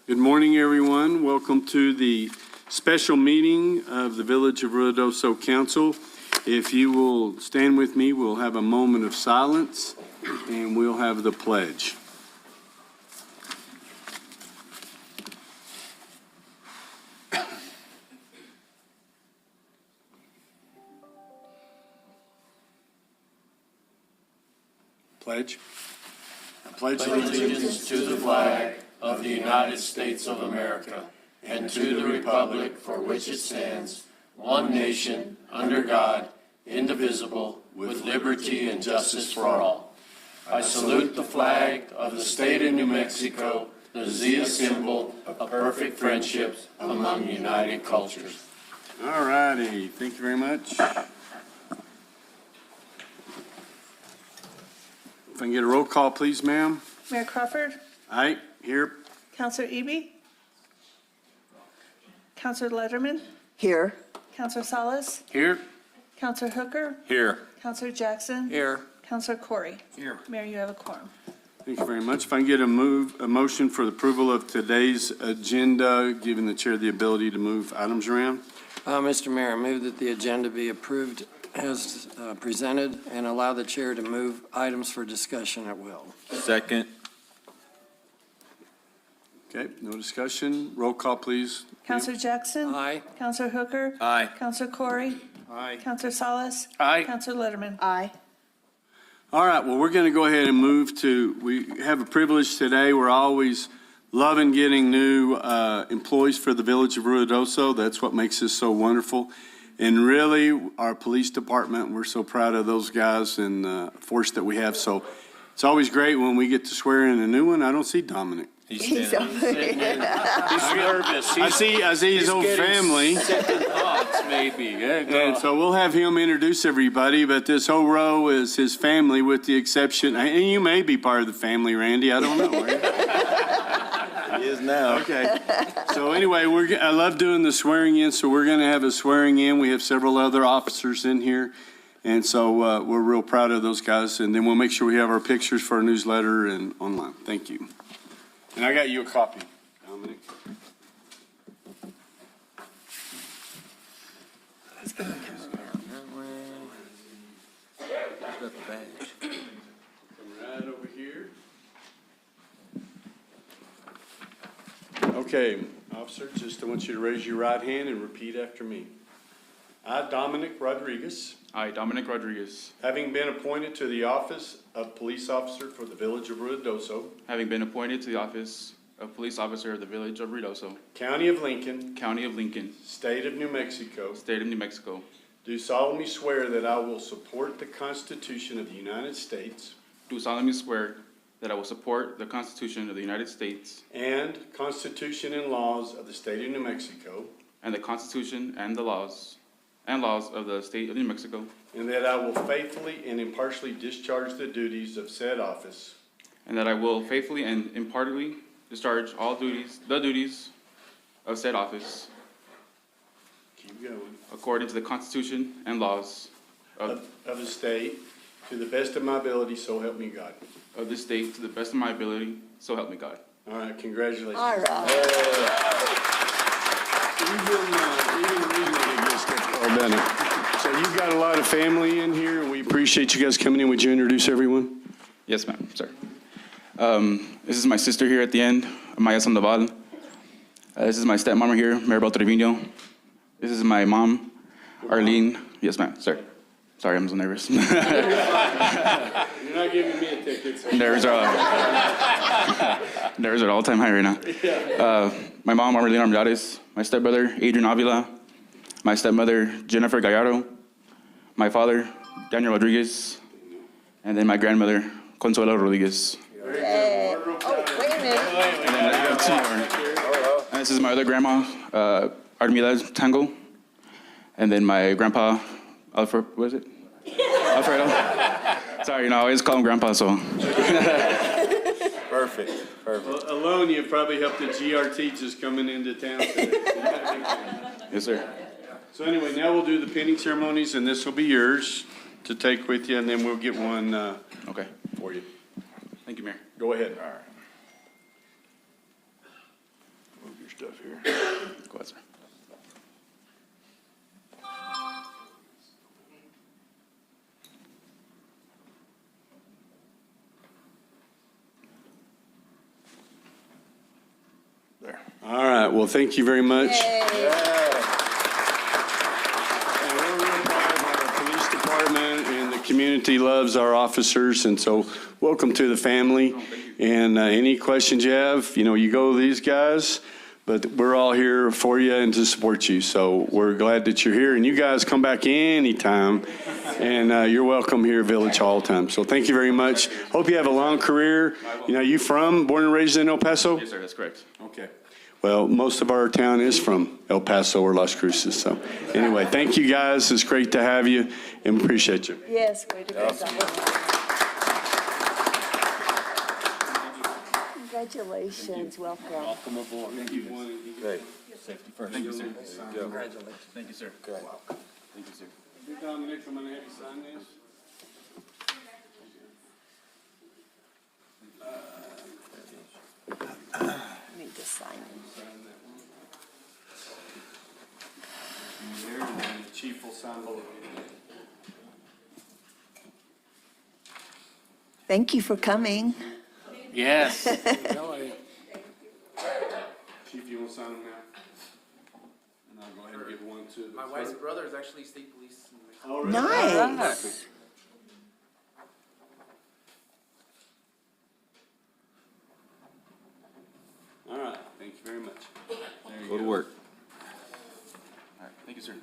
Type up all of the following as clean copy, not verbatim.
Good morning, everyone. Welcome to the special meeting of the Village of Ruidoso Council. If you will stand with me, we'll have a moment of silence and we'll have the pledge. Pledge. I pledge Allegiance to the flag of the United States of America and to the republic for which it stands, one nation, under God, indivisible, with liberty and justice for all. I salute the flag of the state of New Mexico, the Zia symbol of perfect friendship among united cultures. All righty. Thank you very much. If I can get a roll call, please, ma'am. Mayor Crawford, Aye, here. Councilor Eby, Councilor Letterman, Here. Councilor Salas, Here. Councilor Hooker, Here. Councilor Jackson, Here. Councilor Corey. Here. Mayor, you have a quorum. Thank you very much. If I can get a motion for the approval of today's agenda, giving the chair the ability to move items around. Mr. Mayor, I move that the agenda be approved as presented and allow the chair to move items for discussion at will. Second. Okay, no discussion. Roll call, please. Councilor Jackson. Aye. Councilor Hooker. Aye. Councilor Corey. Aye. Councilor Salas. Aye. Councilor Letterman. Aye. All right, well, we're going to go ahead and move to, we have a privilege today. We're always loving getting new employees for the Village of Ruidoso. That's what makes this so wonderful. And really, our police department, we're so proud of those guys and force that we have. So it's always great when we get to swear in a new one. I don't see Dominic. He's He's standing. He's nervous. I see his whole family. Second thoughts, maybe. And so we'll have him introduce everybody, but this whole row is his family with the exception, and you may be part of the family, Randy, I don't know. He is now. Okay. So anyway, I love doing the swearing in, so we're going to have a swearing in. We have several other officers in here, and so we're real proud of those guys. And then we'll make sure we have our pictures for our newsletter and online. Thank you. And I got you a copy, Dominic. Right over here. Okay, officer, just I want you to raise your right hand and repeat after me. I, Dominic Rodriguez, I, Dominic Rodriguez, having been appointed to the office of police officer for the Village of Ruidoso, having been appointed to the office of police officer of the Village of Ruidoso, County of Lincoln, County of Lincoln, State of New Mexico, State of New Mexico, do solemnly swear that I will support the Constitution of the United States do solemnly swear that I will support the Constitution of the United States and Constitution and laws of the State of New Mexico, and the Constitution and the laws of the State of New Mexico, and that I will faithfully and impartially discharge the duties of said office and that I will faithfully and impartially discharge the duties of said office keep going, according to the Constitution and laws of the state to the best of my ability, so help me God. of this state to the best of my ability, so help me God. All right, congratulations. All right. Well done. So you've got a lot of family in here, and we appreciate you guys coming in. Would you introduce everyone? Yes, ma'am, sir. This is my sister here at the end, Maya Sandoval. This is my stepmom here, Maribel Trevino. This is my mom, Arlene. Yes, ma'am, sir. Sorry, I'm so nervous. You're not giving me a ticket. So. Nerves are all-time high right now. My mom, Arlene Armendariz. My stepbrother, Adrian Avila. My stepmother, Jennifer Gallardo. My father, Daniel Rodriguez. And then my grandmother, Consuelo Rodriguez. Hey. Oh, wait a minute. And then I have two more. And this is my other grandma, Armida Tango. And then my grandpa, Alfred, what is it? Alfredo. Sorry, I always call him grandpa, so. Perfect. Well, alone, you probably helped the GRT just coming into town today. Yes, sir. So anyway, now we'll do the pinning ceremonies, and this will be yours to take with you, and then we'll get one Okay. for you. Thank you, Mayor. Go ahead. All right. stuff here. Go ahead, sir. There. All right, well, thank you very much. Yay. And we're real proud of our police department, and the community loves our officers, and so welcome to the family. And any questions you have, you go to these guys, but we're all here for you and to support you. So we're glad that you're here, and you guys come back anytime, and you're welcome here at Village Hall all the time. So thank you very much. Hope you have a long career. You born and raised in El Paso? Yes, sir, that's correct. Okay. Well, most of our town is from El Paso or Las Cruces. So anyway, thank you guys. It's great to have you and appreciate you. Yes, way to go. Congratulations, welcome. Welcome aboard. Great. Safety first. Thank you, sir. Congratulations. Thank you, sir. Dominic, I'm going to have you sign this. Need to sign it. There, and then the chief will sign both. Thank you for coming. Yes. Chief, you want to sign them now? And I'll go ahead and give one to the My wife's brother is actually state police. Oh, really? Nice. All right, thank you very much. Go to work. All right, thank you, sir.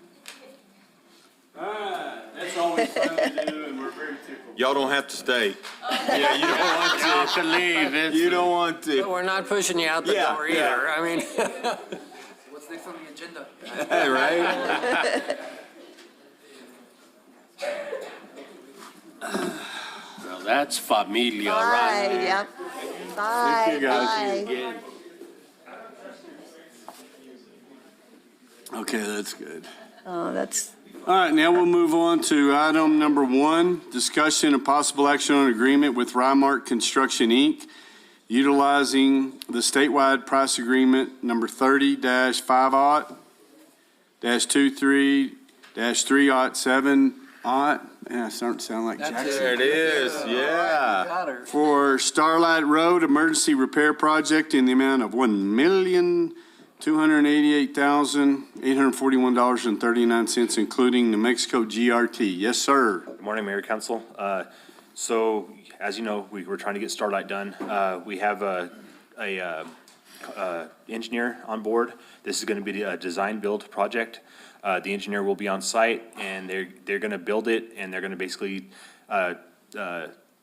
All right, that's always fun to do, and we're very tickled. Y'all don't have to stay. Yeah, you don't want Y'all can leave. to. You don't want But to. we're not pushing you out the Yeah, door yeah. either. I mean, What's next on the agenda? Right? Well, that's familia Bye, right there. yep. Bye, Thank you, guys. bye. Again. Okay, that's good. Oh, that's, All right, now we'll move on to item number 1, discussion and possible action on agreement with Rymark Construction, Inc., utilizing the statewide price agreement number 30-5-23-3-7. Man, I start to sound like Jackson. There it is. Yeah. got her. For Starlight Road Emergency Repair Project in the amount of $1,288,841.39, including New Mexico GRT. Yes, sir. Good morning, Mayor, Council. So, as you know, we're trying to get Starlight done. We have a engineer on board. This is going to be a design-build project. The engineer will be on site, and they're going to build it, and they're going to basically kind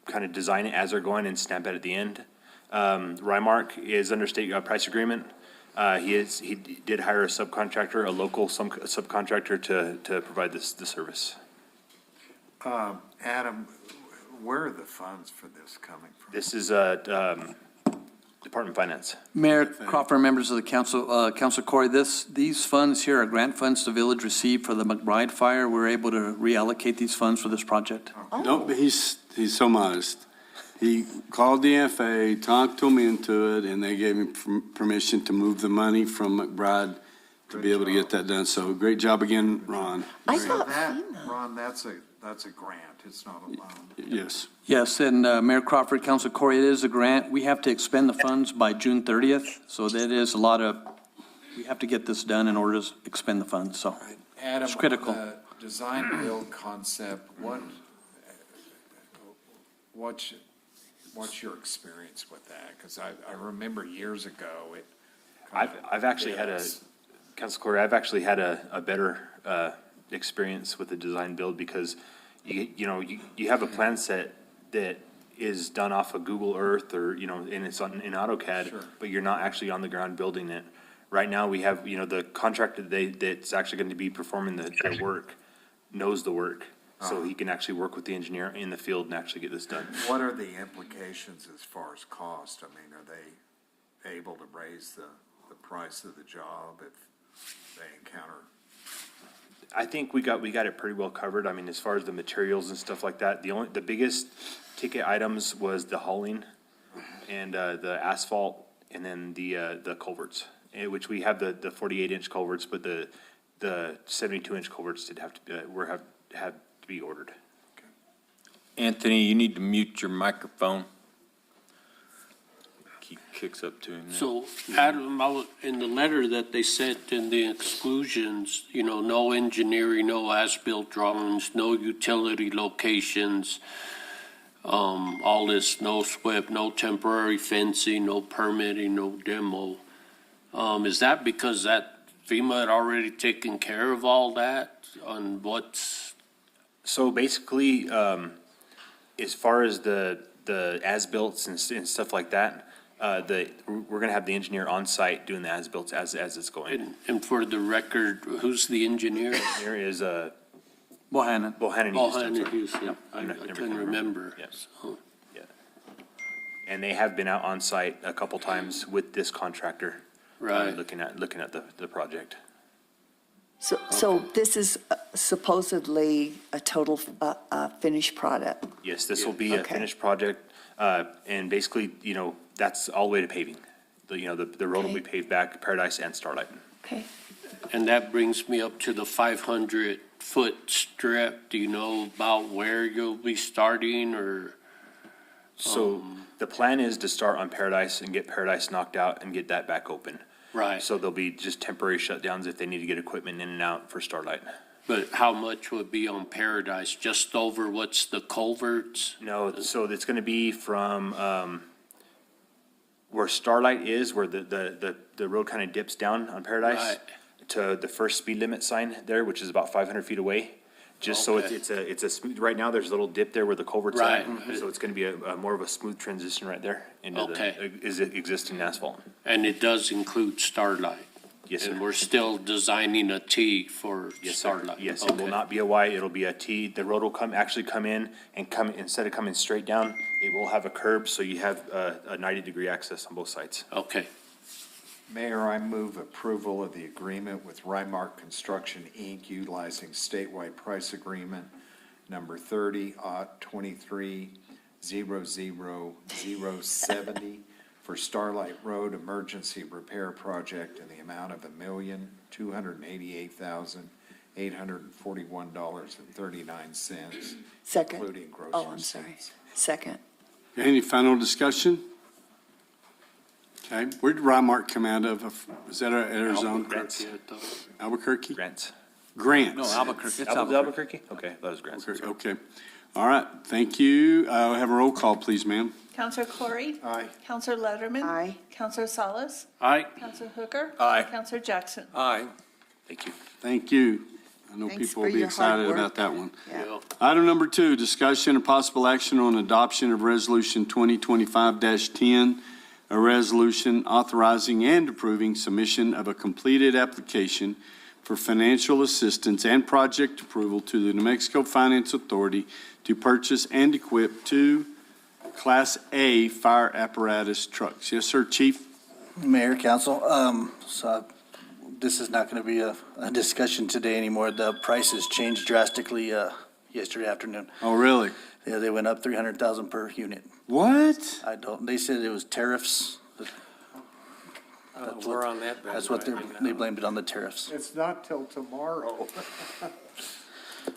of design it as they're going and stamp it at the end. Rymark is under state price agreement. He did hire a subcontractor, a local subcontractor to provide the service. Adam, where are the funds for this coming from? This is Department of Finance. Mayor Crawford, members of the council, Council Corey, these funds here are grant funds the village received for the McBride fire. We're able to reallocate these funds for this project. Nope, he's so modest. He called the FAA, talked them into it, and they gave him permission to move the money from McBride to be able to get that done. So great job again, Ron. I So thought that, FEMA. Ron, that's a grant, it's not a loan. Yes. Yes, and Mayor Crawford, Council Corey, it is a grant. We have to expend the funds by June 30th, so that is we have to get this done in order to expend the funds, so. Adam, It's critical. the design build concept, what's your experience with that? Because I remember years ago, it. I've actually had Council Corey, I've actually had a better experience with the design build because you have a plan set that is done off of Google Earth or, and it's in AutoCAD, Sure. but you're not actually on the ground building it. Right now, we have, the contractor that's actually going to be performing the work knows the work. So he can actually work with the engineer in the field and actually get this done. What are the implications as far as cost? I mean, are they able to raise the price of the job if they encounter? I think we got it pretty well covered. I mean, as far as the materials and stuff like that, the biggest ticket items was the hauling and the asphalt and then the culverts. which we have the 48-inch culverts, but the 72-inch culverts did have to, had to be ordered. Anthony, you need to mute your microphone. Keep kicks up to him. there. So, Adam, in the letter that they sent in the exclusions, no engineering, no as-built drawings, no utility locations, all this, no SWIP, no temporary fencing, no permitting, no demo. Is that because that FEMA had already taken care of all that on what's, So basically, as far as the as-built and stuff like that, we're gonna have the engineer on site doing the as-built as it's going. and for the record, who's the engineer? There is Bohannon. Bohannon. Oh, Houston, Hannah sorry. Houston. Yep, I never couldn't can remember. Yes. So, And they have been out on site a couple times with this contractor. Right. Looking at the project. So this is supposedly a total finished product. Yes, this will be a Okay. finished project, and basically, that's all the way to paving. The road will be Okay. paved back, Paradise and Starlight. Okay. And that brings me up to the 500-foot strip. Do you know about where you'll be starting, or? So the plan is to start on Paradise and get Paradise knocked out and get that back open. Right. So there'll be just temporary shutdowns if they need to get equipment in and out for Starlight. But how much would be on Paradise? Just over what's the culverts? No, so it's gonna be from, where Starlight is, where the road kind of dips down on Paradise, Right. to the first speed limit sign there, which is about 500 feet away. Just so Okay. it's a smooth, right now, there's a little dip there where the culvert's at. Right. So it's gonna be a more of a smooth transition right there into Okay. the existing asphalt. And it does include Starlight? Yes, sir. And we're still designing a T for Yes, sir. Starlight? Yes, it will Okay. not be a Y, it'll be a T. The road will actually come in and instead of coming straight down, it will have a curb, so you have a 90-degree access on both sides. Okay. Mayor, I move approval of the agreement with Rymark Construction, Inc., utilizing statewide price agreement number 30-23-00070 for Starlight Road Emergency Repair Project in the amount of $1,288,841.39, Second. including gross Oh, I'm sorry. receipts. Second. Any final discussion? Okay, where did Rymark come out of? Is that Arizona? Grants. Albuquerque? Grants. Grants. No, Albuquerque. It's Albuquerque? Okay, that was Grants. Okay, all right, thank you. Have a roll call, please, ma'am. Counselor Corey? Aye. Counselor Letterman? Aye. Counselor Salas? Aye. Counselor Hooker? Aye. Counselor Jackson? Aye. Thank you. Thank you. I know Thanks people for will be your hard excited work. about that one. Yeah. Item number 2, discussion and possible action on adoption of Resolution 2025-10, a resolution authorizing and approving submission of a completed application for financial assistance and project approval to the New Mexico Finance Authority to purchase and equip 2 Class A fire apparatus trucks. Yes, sir, Chief? Mayor, council, so this is not going to be a discussion today anymore. The prices changed drastically yesterday afternoon. Oh, really? Yeah, they went up 300,000 per unit. What? They said it was tariffs. We're on that. That's what they blamed it on, the tariffs. It's not till tomorrow.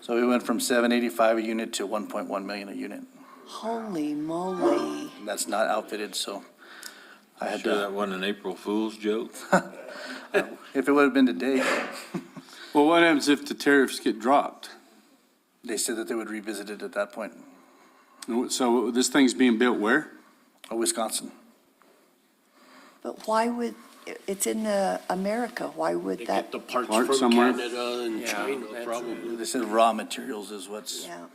So we went from 785 a unit to 1.1 million a unit. Holy moly. That's not outfitted, so I had Sure that to, wasn't an April Fool's joke? if it would have been today, Well, what happens if the tariffs get dropped? they said that they would revisit it at that point. So this thing's being built where? Wisconsin. But why would, it's in America, why would They that? get the parts Parts from somewhere? Canada and Yeah, China, that's- probably. They said raw materials is what's, Yeah.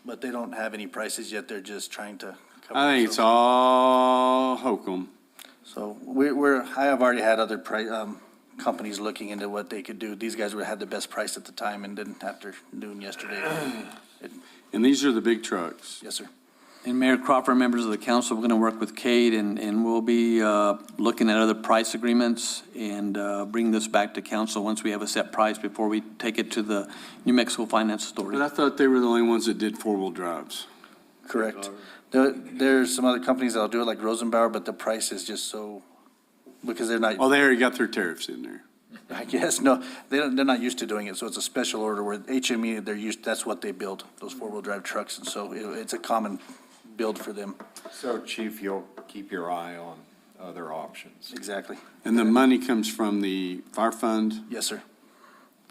but they don't have any prices yet. They're just trying to cover. I think it's all hokum. So I have already had other companies looking into what they could do. These guys had the best price at the time, and then after noon yesterday. And these are the big trucks. Yes, sir. And Mayor Crawford, members of the council, we're going to work with Kate, and we'll be looking at other price agreements and bring this back to council once we have a set price before we take it to the New Mexico Finance But Authority. I thought they were the only ones that did four-wheel drives. Correct. There's some other companies that'll do it, like Rosenbauer, but the price is just so because they're not, Oh, they already got their tariffs in there. I guess, no, they're not used to doing it, so it's a special order where HME, that's what they build, those four-wheel drive trucks, and so it's a common build for them. So Chief, you'll keep your eye on other options. Exactly. And the money comes from the fire fund, Yes, sir.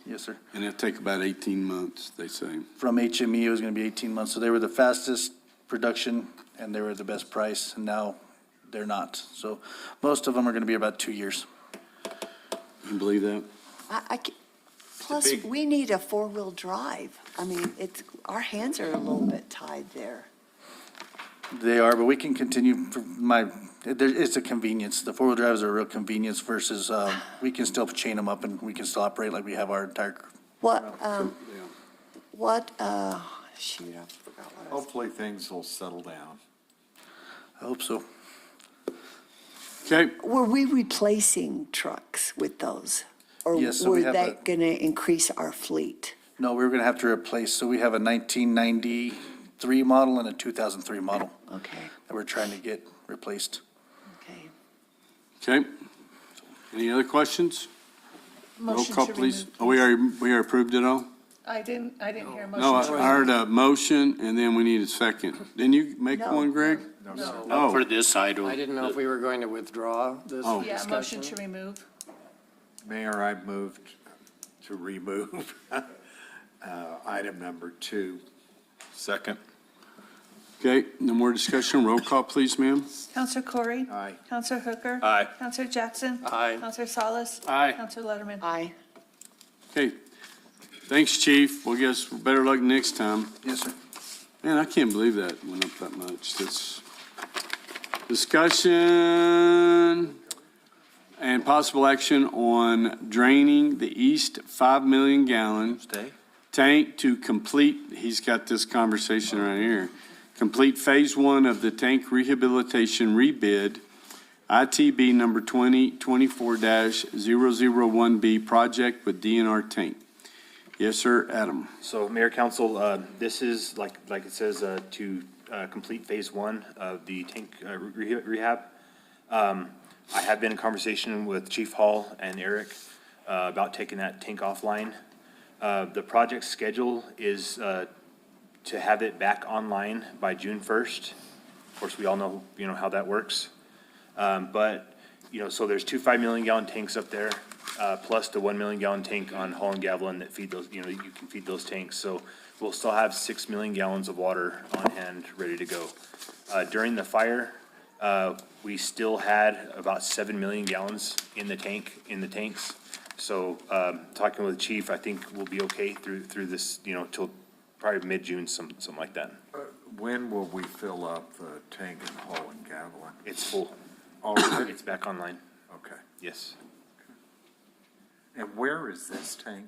Yes, sir. and it'll take about 18 months, they say. From HME, it was gonna be 18 months, so they were the fastest production, and they were the best price, and now they're not. So most of them are gonna be about 2 years. You can believe that? Plus, we need a four-wheel drive. I mean, our hands are a little bit tied there. They are, but we can continue, it's a convenience. The four-wheel drives are a real convenience versus, we can still chain them up and we can still operate like we have our entire, What, shoot, I forgot what I was. Hopefully, things will settle down. I hope so. Okay, Were we replacing trucks with those? Or Yes, so were we have they going to increase our fleet? No, we were gonna have to replace, so we have a 1993 model and a 2003 model Okay, that we're trying to get replaced. okay. okay. Any other questions? Roll Motion call, to please. remove. We are approved it all? I didn't hear a No, motion to I remove. heard a motion, and then we need a second. Didn't you make No. one, Greg? No. Oh, For this item. I didn't know if we were going to withdraw this Oh. Yeah, motion discussion. to remove. Mayor, I moved to remove item number 2. Second. okay, no more discussion. Roll call, please, ma'am. Counselor Corey? Aye. Counselor Hooker? Aye. Counselor Jackson? Aye. Counselor Salas? Aye. Counselor Letterman? Aye. Okay, thanks, chief. Well, guess better luck next time. Yes, sir. Man, I can't believe that went up that much. That's discussion and possible action on draining the east 5 million gallon Stay. tank to complete, he's got this conversation right here, complete phase 1 of the tank rehabilitation rebid, ITB number 2024-001B project with DNR Tank. Yes, sir, Adam. So Mayor, Council, this is, like it says, to complete phase 1 of the tank rehab. I have been in conversation with Chief Hall and Eric about taking that tank offline. The project schedule is to have it back online by June 1st. Of course, we all know, how that works. But, so there's 2 5 million gallon tanks up there, plus the 1 million gallon tank on Hall and Gavilan that feed those, you can feed those tanks. So we'll still have 6 million gallons of water on hand, ready to go. During the fire, we still had about 7 million gallons in the tanks. So, talking with the chief, I think we'll be okay through this, till probably mid-June, something like that. When will we fill up the tank in Hull and Gavilan? It's full. Already? It's back online. Okay. Yes. And where is this tank?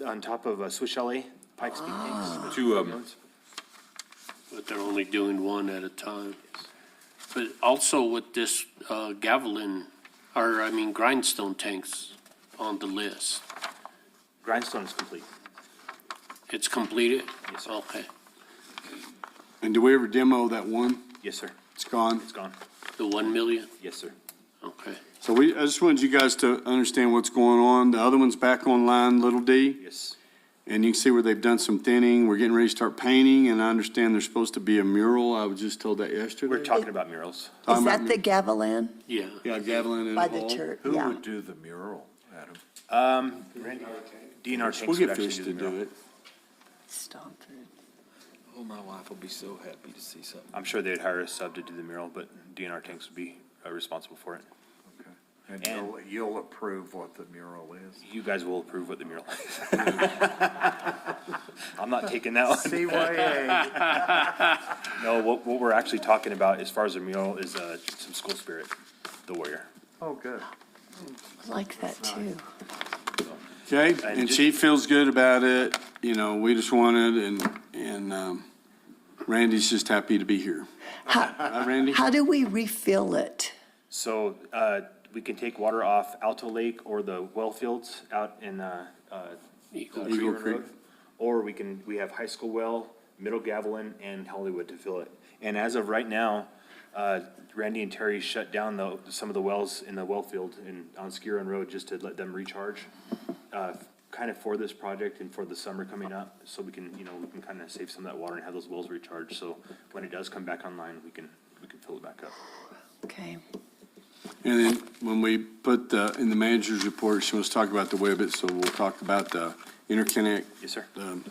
On top of Swiss Chalet, Pikes Peak tanks. 2 of them. But they're only doing one at a time. But also with this grindstone tanks on the list, Grindstone is complete. it's completed? Yes, sir. Okay. And do we ever demo that one? Yes, sir. It's gone. It's gone. The 1 million? Yes, sir. Okay. So I just wanted you guys to understand what's going on. The other one's back online, Little D. Yes. And you can see where they've done some thinning. We're getting ready to start painting, and I understand there's supposed to be a mural. I was just told that yesterday. We're talking about murals. Is Talking about that the Gavilan Yeah. Yeah, Gavilan and by the Hall. church? Who Yeah. would do the mural, Adam? DNR tanks We'll would get actually Fish do to the do mural. it. Stomford. Oh, my wife will be so happy to see something. I'm sure they'd hire a sub to do the mural, but DNR tanks would be responsible for it. Okay. And you'll approve what the mural is? You guys will approve what the mural is. I'm not taking that one. CYA. No, what we're actually talking about as far as the mural is some school spirit, the warrior. Oh, good. I like that too. Okay, and Chief feels good about it. We just wanted, and Randy's just happy to be here. Right, Randy? How do we refill it? So we can take water off Alto Lake or the well fields out in Eagle Creek Creek. Road. Or we have High School Well, Middle Gavilan, and Hollywood to fill it. And as of right now, Randy and Terry shut down some of the wells in the well field on Ski Run Road just to let them recharge, kind of for this project and for the summer coming up, so we can kind of save some of that water and have those wells recharged, so when it does come back online, we can fill it back up. Okay. And then when we put in the manager's report, she wants to talk about the WIBIT, so we'll talk about the interconnect. Yes, sir.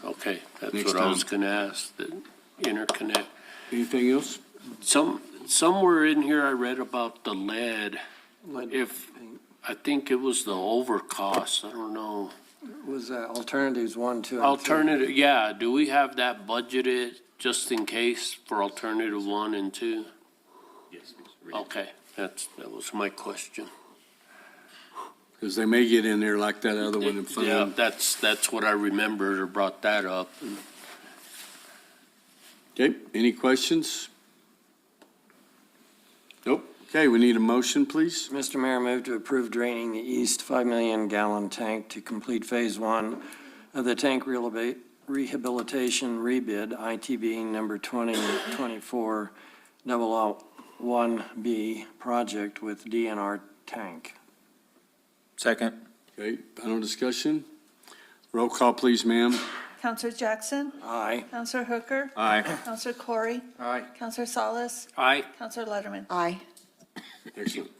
Okay, that's Next what I was time. gonna ask, the interconnect. Anything else? Somewhere in here I read about the lead. I think it was the overcost, I don't know. Was alternatives 1, 2, and 3? Alternative, yeah, do we have that budgeted just in case for alternative 1 and 2? Yes. Okay, that was my question. Because they may get in there like that other one and find. Yeah, that's what I remembered or brought that up. Okay, any questions? Nope. Okay, we need a motion, please. Mr. Mayor, move to approve draining the east 5 million gallon tank to complete Phase 1 of the tank rehabilitation rebid, ITB number 2024-001B project with DNR tank. Second. Okay, final discussion. Roll call, please, ma'am. Counselor Jackson, Aye. Counselor Hooker, Aye. Counselor Corey, Aye. Counselor Salas, Aye. Counselor Letterman. Aye. Excellent.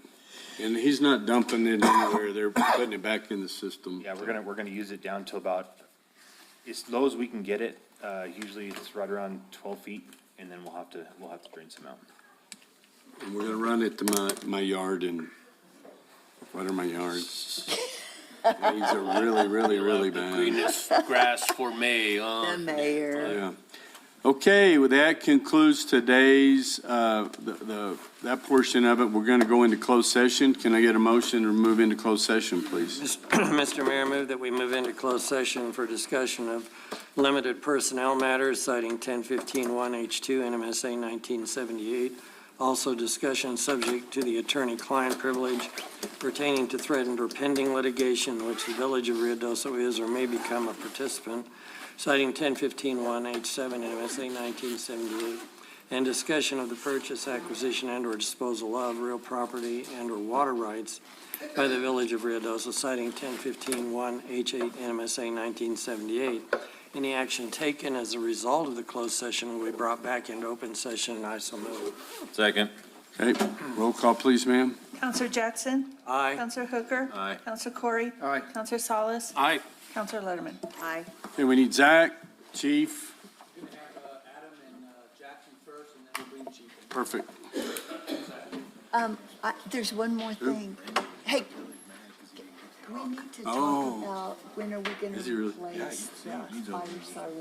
And he's not dumping it anywhere, they're putting it back in the system. Yeah, we're gonna use it down to about, as low as we can get it, usually it's right around 12 feet, and then we'll have to drain some out. And we're gonna run it to my yard and, what are my yards? These are really bad. Greenest grass for May, The mayor. Yeah. Okay, well, that concludes today's, that portion of it. We're gonna go into closed session. Can I get a motion to move into closed session, please? Mr. Mayor, move that we move into closed session for discussion of limited personnel matters citing 1015-1H2 NMSA 1978. Also discussion subject to the attorney-client privilege pertaining to threatened or pending litigation which the Village of Ruidoso is or may become a participant, citing 1015-1H7 NMSA 1978, and discussion of the purchase, acquisition, and/or disposal of real property and/or water rights by the Village of Ruidoso, citing 1015-1H8 NMSA 1978. Any action taken as a result of the closed session will be brought back into open session, and I so move. Second. Okay, roll call, please, ma'am. Counselor Jackson, Aye. Counselor Hooker. Aye. Counselor Corey. Aye. Counselor Salas, Aye. Counselor Letterman. Aye. Okay, we need Zach, Chief. We're gonna have Adam and Jackson first, and then we'll bring Chief in. Perfect. There's one more thing. Hey, we need to talk Oh. about when are we gonna Is he really- replace the fire siren?